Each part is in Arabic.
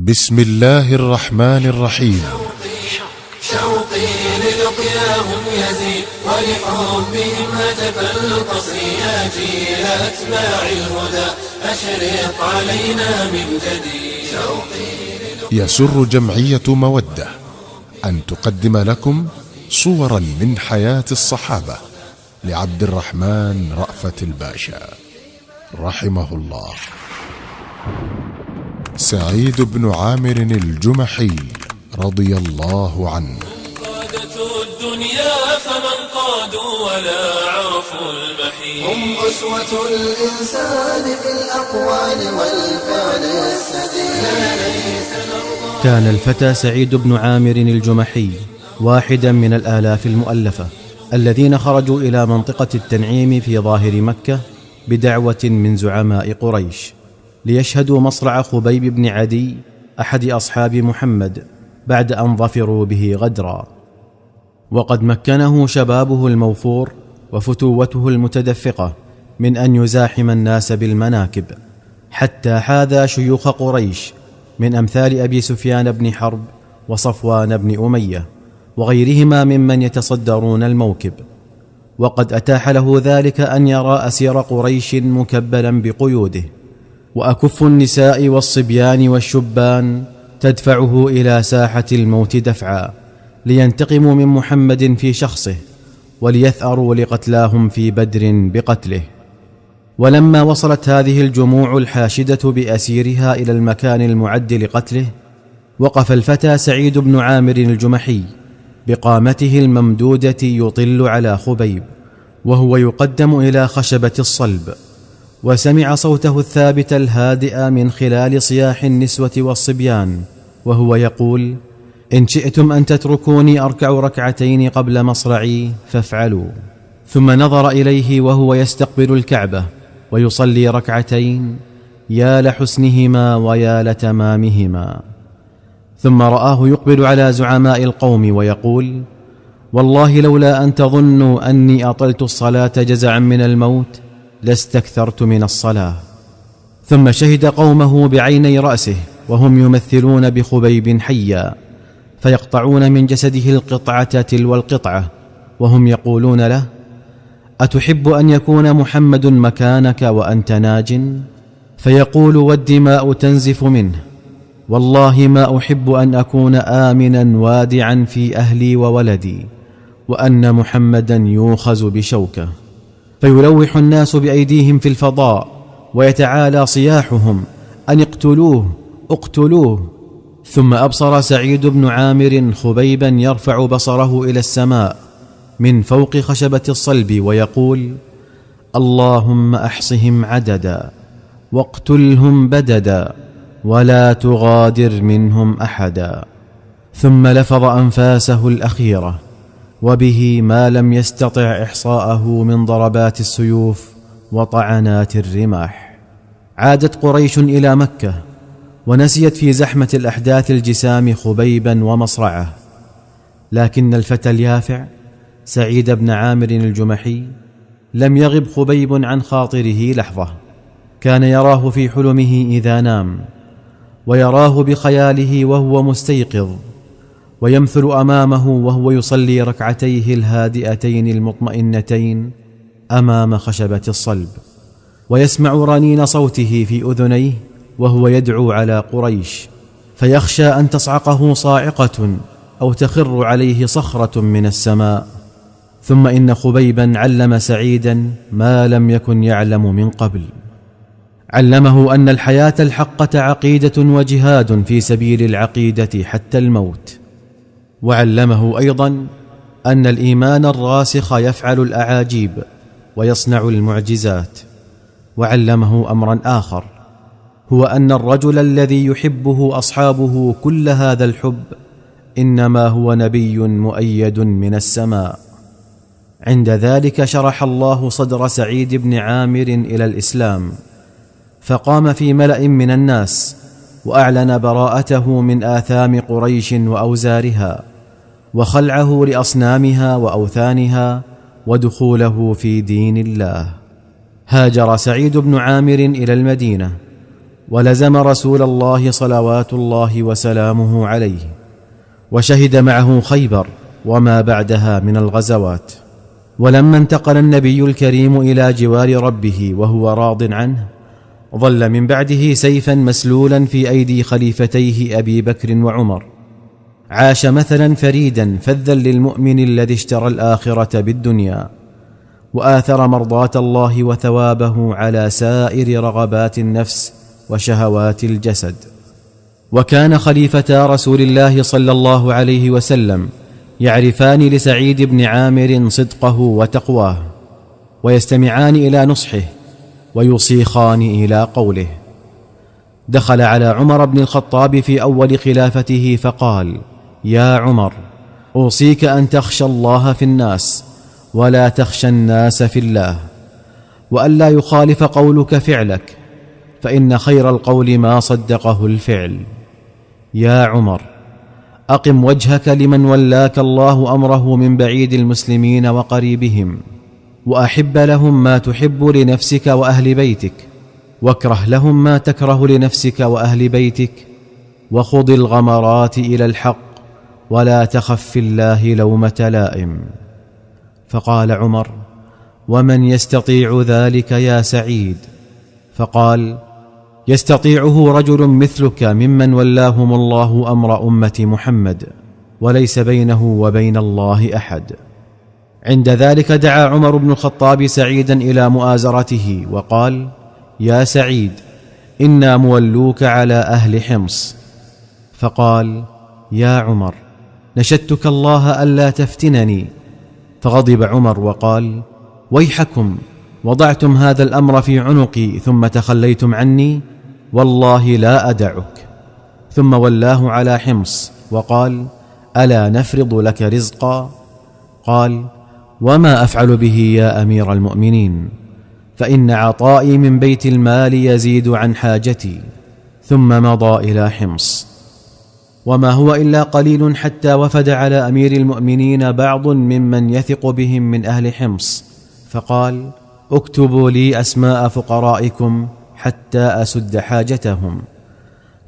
بسم الله الرحمن الرحيم. شوقي للقياهم يزيد ولحبهم هتف القصر يا جيل أتباع الهدى أشرق علينا من جديد. يسر جمعية مودة أن تقدم لكم صورا من حياة الصحابة لعبد الرحمن رأفت الباشا رحمه الله. سعيد بن عامر الجمحي رضي الله عنه. قادته الدنيا فمن قادوا ولا عرفوا المحيط، هم أسوة الإنسان في الأقوال والفعل السديد. كان الفتى سعيد بن عامر الجمحي واحدا من الآلاف المؤلفة الذين خرجوا إلى منطقة التنعيم في ظاهر مكة بدعوة من زعماء قريش ليشهدوا مصرع خبيب بن عدي أحد أصحاب محمد بعد أن ظفروا به غدرا. وقد مكنه شبابه الموفور وفتوته المتدفقة من أن يزاحم الناس بالمناكب، حتى حاذى شيوخ قريش من أمثال أبي سفيان بن حرب وصفوان بن أمية وغيرهما ممن يتصدرون الموكب. وقد أتاح له ذلك أن يرى أسير قريش مكبلا بقيوده، وأكف النساء والصبيان والشبان تدفعه إلى ساحة الموت دفعا لينتقموا من محمد في شخصه وليثأروا لقتلاهم في بدر بقتله. ولما وصلت هذه الجموع الحاشدة بأسيرها إلى المكان المعد لقتله، وقف الفتى سعيد بن عامر الجمحي بقامته الممدودة يطل على خبيب وهو يقدم إلى خشبة الصلب، وسمع صوته الثابت الهادئ من خلال صياح النسوة والصبيان وهو يقول: إن شئتم أن تتركوني أركع ركعتين قبل مصرعي فافعلوا. ثم نظر إليه وهو يستقبل الكعبة ويصلي ركعتين، يا لحسنهما ويا لتمامهما. ثم رآه يقبل على زعماء القوم ويقول: والله لولا أن تظنوا أني أطلت الصلاة جزعا من الموت لاستكثرت من الصلاة. ثم شهد قومه بعيني رأسه وهم يمثلون بخبيب حيا، فيقطعون من جسده القطعة تلو القطعة وهم يقولون له: أتحب أن يكون محمد مكانك وأنت ناج؟ فيقول والدماء تنزف منه: والله ما أحب أن أكون آمنا وادعا في أهلي وولدي وأن محمدا يوخز بشوكه. فيلوح الناس بأيديهم في الفضاء ويتعالى صياحهم أن اقتلوه اقتلوه. ثم أبصر سعيد بن عامر خبيبا يرفع بصره إلى السماء من فوق خشبة الصلب ويقول: اللهم أحصهم عددا واقتلهم بددا ولا تغادر منهم أحدا. ثم لفظ أنفاسه الأخيرة وبه ما لم يستطع إحصاءه من ضربات السيوف وطعنات الرماح. عادت قريش إلى مكة ونسيت في زحمة الأحداث الجسام خبيبا ومصرعه، لكن الفتى اليافع سعيد بن عامر الجمحي لم يغب خبيب عن خاطره لحظة. كان يراه في حلمه إذا نام، ويراه بخياله وهو مستيقظ، ويمثل أمامه وهو يصلي ركعتيه الهادئتين المطمئنتين أمام خشبة الصلب، ويسمع رنين صوته في أذنيه وهو يدعو على قريش، فيخشى أن تصعقه صاعقة أو تخر عليه صخرة من السماء. ثم إن خبيبا علم سعيدا ما لم يكن يعلم من قبل، علمه أن الحياة الحقة عقيدة وجهاد في سبيل العقيدة حتى الموت، وعلمه أيضا أن الإيمان الراسخ يفعل الأعاجيب ويصنع المعجزات. وعلمه أمرا آخر، هو أن الرجل الذي يحبه أصحابه كل هذا الحب إنما هو نبي مؤيد من السماء. عند ذلك شرح الله صدر سعيد بن عامر إلى الإسلام، فقام في ملأ من الناس وأعلن براءته من آثام قريش وأوزارها وخلعه لأصنامها وأوثانها ودخوله في دين الله. هاجر سعيد بن عامر إلى المدينة ولزم رسول الله صلوات الله وسلامه عليه، وشهد معه خيبر وما بعدها من الغزوات. ولما انتقل النبي الكريم إلى جوار ربه وهو راض عنه، ظل من بعده سيفا مسلولا في أيدي خليفتيه أبي بكر وعمر. عاش مثلا فريدا فذا للمؤمن الذي اشترى الآخرة بالدنيا، وآثر مرضاة الله وثوابه على سائر رغبات النفس وشهوات الجسد. وكان خليفتا رسول الله صلى الله عليه وسلم يعرفان لسعيد بن عامر صدقه وتقواه، ويستمعان إلى نصحه ويصيخان إلى قوله. دخل على عمر بن الخطاب في أول خلافته فقال: يا عمر، أوصيك أن تخشى الله في الناس ولا تخشى الناس في الله، وألا يخالف قولك فعلك، فإن خير القول ما صدقه الفعل. يا عمر، أقم وجهك لمن ولاك الله أمره من بعيد المسلمين وقريبهم، وأحب لهم ما تحب لنفسك وأهل بيتك، واكره لهم ما تكره لنفسك وأهل بيتك، وخض الغمرات إلى الحق، ولا تخف في الله لومة لائم. فقال عمر: ومن يستطيع ذلك يا سعيد؟ فقال: يستطيعه رجل مثلك ممن ولاهم الله أمر أمة محمد، وليس بينه وبين الله أحد. عند ذلك دعا عمر بن الخطاب سعيدا إلى مؤازرته وقال: يا سعيد، إنا مولوك على أهل حمص. فقال: يا عمر، نشدتك الله ألا تفتنني. فغضب عمر وقال: ويحكم، وضعتم هذا الأمر في عنقي ثم تخليتم عني، والله لا أدعك. ثم ولاه على حمص وقال: ألا نفرض لك رزقا؟ قال: وما أفعل به يا أمير المؤمنين؟ فإن عطائي من بيت المال يزيد عن حاجتي. ثم مضى إلى حمص. وما هو إلا قليل حتى وفد على أمير المؤمنين بعض ممن يثق بهم من أهل حمص، فقال: اكتبوا لي أسماء فقرائكم حتى أسد حاجتهم.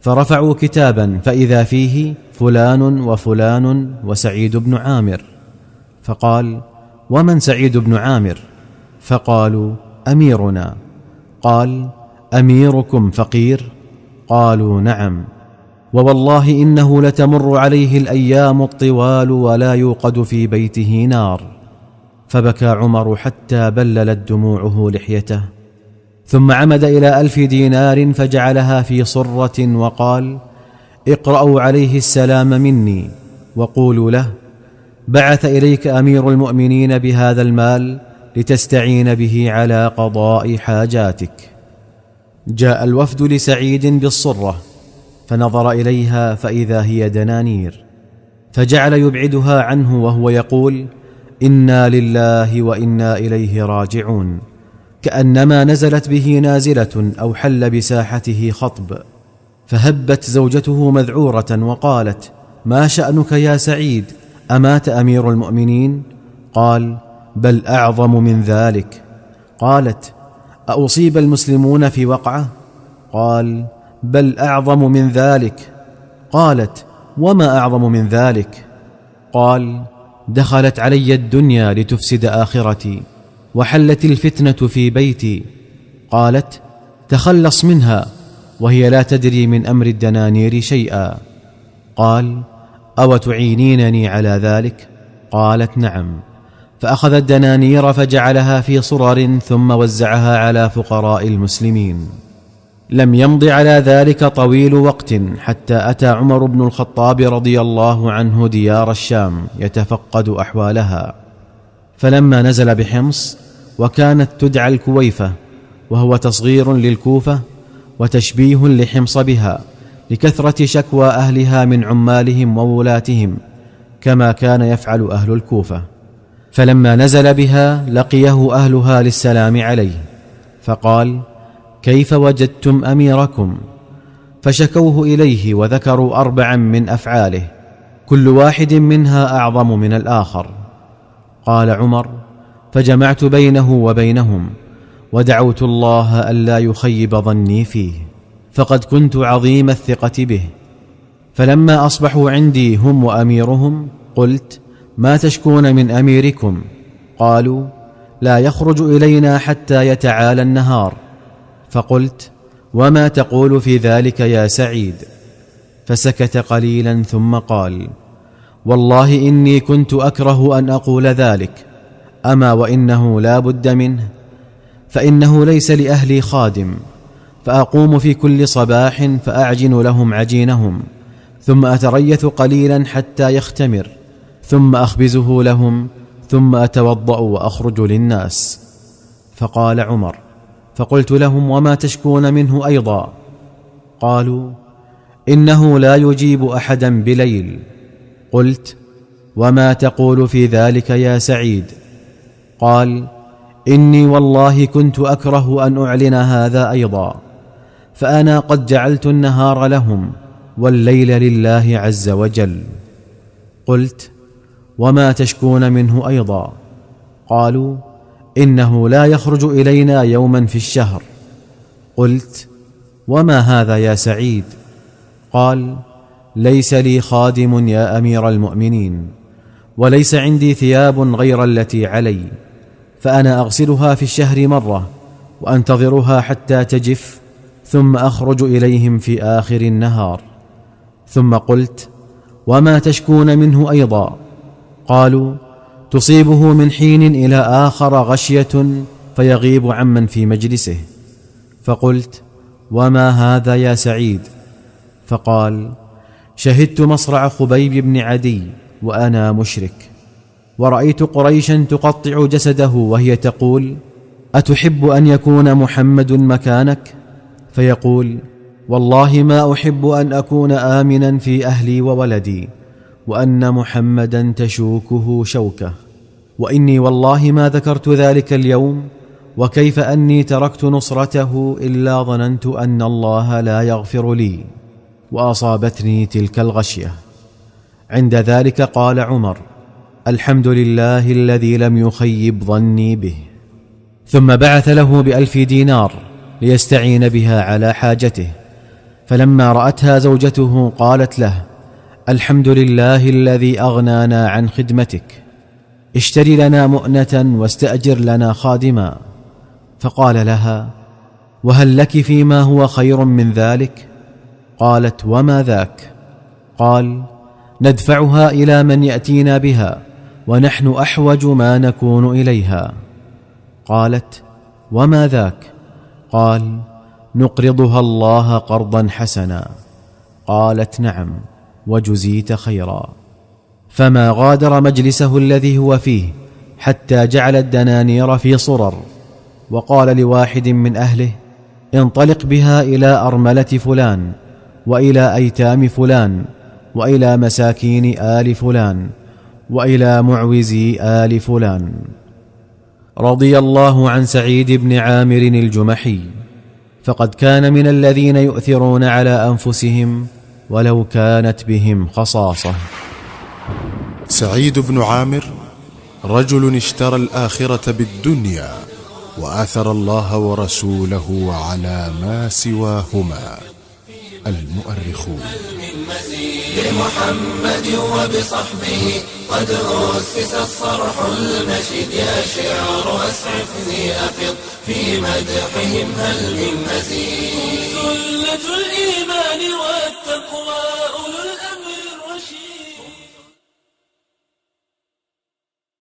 فرفعوا كتابا فإذا فيه فلان وفلان وسعيد بن عامر. فقال: ومن سعيد بن عامر؟ فقالوا: أميرنا. قال: أميركم فقير؟ قالوا: نعم، ووالله إنه لتمر عليه الأيام الطوال ولا يوقد في بيته نار. فبكى عمر حتى بللت دموعه لحيته، ثم عمد إلى 1000 دينار فجعلها في صرة وقال: اقرأوا عليه السلام مني، وقولوا له: بعث إليك أمير المؤمنين بهذا المال لتستعين به على قضاء حاجاتك. جاء الوفد لسعيد بالصرة، فنظر إليها فإذا هي دنانير، فجعل يبعدها عنه وهو يقول: إنا لله وإنا إليه راجعون، كأنما نزلت به نازلة أو حل بساحته خطب. فهبت زوجته مذعورة وقالت: ما شأنك يا سعيد؟ أمات أمير المؤمنين؟ قال: بل أعظم من ذلك. قالت: أصيب المسلمون في وقعة؟ قال: بل أعظم من ذلك. قالت: وما أعظم من ذلك؟ قال: دخلت علي الدنيا لتفسد آخرتي، وحلت الفتنة في بيتي. قالت: تخلص منها، وهي لا تدري من أمر الدنانير شيئا. قال: أو تعينينني على ذلك؟ قالت: نعم. فأخذ الدنانير فجعلها في صرر ثم وزعها على فقراء المسلمين. لم يمض على ذلك طويل وقت حتى أتى عمر بن الخطاب رضي الله عنه ديار الشام يتفقد أحوالها. فلما نزل بحمص، وكانت تدعى الكويفة، وهو تصغير للكوفة وتشبيه لحمص بها، لكثرة شكوى أهلها من عمالهم وولاتهم، كما كان يفعل أهل الكوفة. فلما نزل بها لقيه أهلها للسلام عليه، فقال: كيف وجدتم أميركم؟ فشكوه إليه وذكروا 4 من أفعاله، كل واحد منها أعظم من الآخر. قال عمر: فجمعت بينه وبينهم، ودعوت الله ألا يخيب ظني فيه. فقد كنت عظيم الثقة به. فلما أصبحوا عندي هم وأميرهم قلت: ما تشكون من أميركم؟ قالوا: لا يخرج إلينا حتى يتعالى النهار. فقلت: وما تقول في ذلك يا سعيد؟ فسكت قليلا ثم قال: والله إني كنت أكره أن أقول ذلك، أما وإنه لا بد منه، فإنه ليس لأهلي خادم، فأقوم في كل صباح فأعجن لهم عجينهم، ثم أتريث قليلا حتى يختمر، ثم أخبزه لهم، ثم أتوضأ وأخرج للناس. فقال عمر: فقلت لهم: وما تشكون منه أيضا؟ قالوا: إنه لا يجيب أحدا بليل. قلت: وما تقول في ذلك يا سعيد؟ قال: إني والله كنت أكره أن أعلن هذا أيضا، فأنا قد جعلت النهار لهم والليل لله عز وجل. قلت: وما تشكون منه أيضا؟ قالوا: إنه لا يخرج إلينا يوما في الشهر. قلت: وما هذا يا سعيد؟ قال: ليس لي خادم يا أمير المؤمنين، وليس عندي ثياب غير التي علي، فأنا أغسلها في الشهر مرة وأنتظرها حتى تجف، ثم أخرج إليهم في آخر النهار. ثم قلت: وما تشكون منه أيضا؟ قالوا: تصيبه من حين إلى آخر غشية فيغيب عمن في مجلسه. فقلت: وما هذا يا سعيد؟ فقال: شهدت مصرع خبيب بن عدي وأنا مشرك، ورأيت قريشا تقطع جسده وهي تقول: أتحب أن يكون محمد مكانك؟ فيقول: والله ما أحب أن أكون آمنا في أهلي وولدي، وأن محمدا تشوكه شوكه، وإني والله ما ذكرت ذلك اليوم وكيف أني تركت نصرته إلا ظننت أن الله لا يغفر لي، وأصابتني تلك الغشية. عند ذلك قال عمر: الحمد لله الذي لم يخيب ظني به. ثم بعث له ب1000 دينار ليستعين بها على حاجته، فلما رأتها زوجته قالت له: الحمد لله الذي أغنانا عن خدمتك، اشتري لنا مؤنة واستأجر لنا خادما. فقال لها: وهل لك فيما هو خير من ذلك؟ قالت: وما ذاك؟ قال: ندفعها إلى من يأتينا بها ونحن أحوج ما نكون إليها. قالت: وما ذاك؟ قال: نقرضها الله قرضا حسنا. قالت: نعم، وجزيت خيرا. فما غادر مجلسه الذي هو فيه حتى جعل الدنانير في صرر، وقال لواحد من أهله: انطلق بها إلى أرملة فلان، وإلى أيتام فلان، وإلى مساكين آل فلان، وإلى معوزي آل فلان. رضي الله عن سعيد بن عامر الجمحي، فقد كان من الذين يؤثرون على أنفسهم ولو كانت بهم خصاصة. سعيد بن عامر رجل اشترى الآخرة بالدنيا، وآثر الله ورسوله على ما سواهما. المؤرخون. بمحمد وبصحبه قد أسس الصرح المشيد، يا شعر أسعفني أفض في مدحهم هل من مزيد. سلة الإيمان والتقوى